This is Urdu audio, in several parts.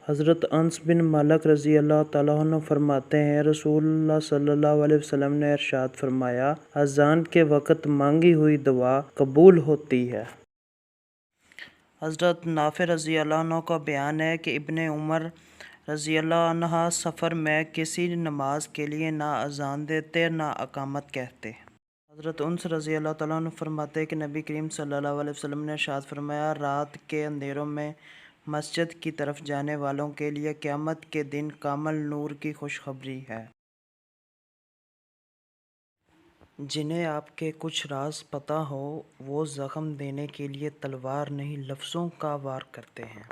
حضرت انس بن مالک رضی اللہ تعالیٰ عنہ فرماتے ہیں، رسول اللہ صلی اللہ علیہ وسلم نے ارشاد فرمایا، اذان کے وقت مانگی ہوئی دعا قبول ہوتی ہے۔ حضرت نافع رضی اللہ عنہ کا بیان ہے کہ ابن عمر رضی اللہ عنہ سفر میں کسی نماز کے لیے نہ اذان دیتے نہ اقامت کہتے۔ حضرت انس رضی اللہ تعالیٰ عنہ فرماتے ہیں کہ نبی کریم صلی اللہ علیہ وسلم نے ارشاد فرمایا، رات کے اندھیروں میں مسجد کی طرف جانے والوں کے لیے قیامت کے دن کامل نور کی خوشخبری ہے۔ جنہیں آپ کے کچھ راز پتہ ہو، وہ زخم دینے کے لیے تلوار نہیں لفظوں کا وار کرتے ہیں۔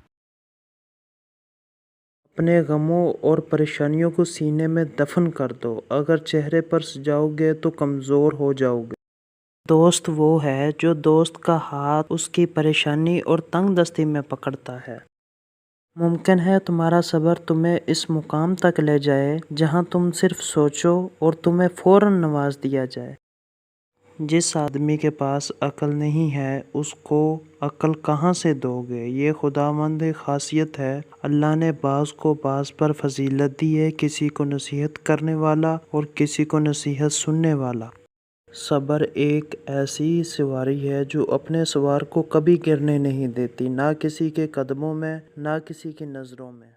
اپنے غموں اور پریشانیوں کو سینے میں دفن کر دو، اگر چہرے پر سجاؤ گے تو کمزور ہو جاؤ گے۔ دوست وہ ہے جو دوست کا ہاتھ اس کی پریشانی اور تنگ دستی میں پکڑتا ہے۔ ممکن ہے تمہارا صبر تمہیں اس مقام تک لے جائے جہاں تم صرف سوچو اور تمہیں فوراً نواز دیا جائے۔ جس آدمی کے پاس عقل نہیں ہے اس کو عقل کہاں سے دو گے؟ یہ خداوند خاصیت ہے، اللہ نے بعض کو بعض پر فضیلت دی ہے، کسی کو نصیحت کرنے والا اور کسی کو نصیحت سننے والا۔ صبر ایک ایسی سواری ہے جو اپنے سوار کو کبھی گرنے نہیں دیتی، نہ کسی کے قدموں میں نہ کسی کی نظروں میں۔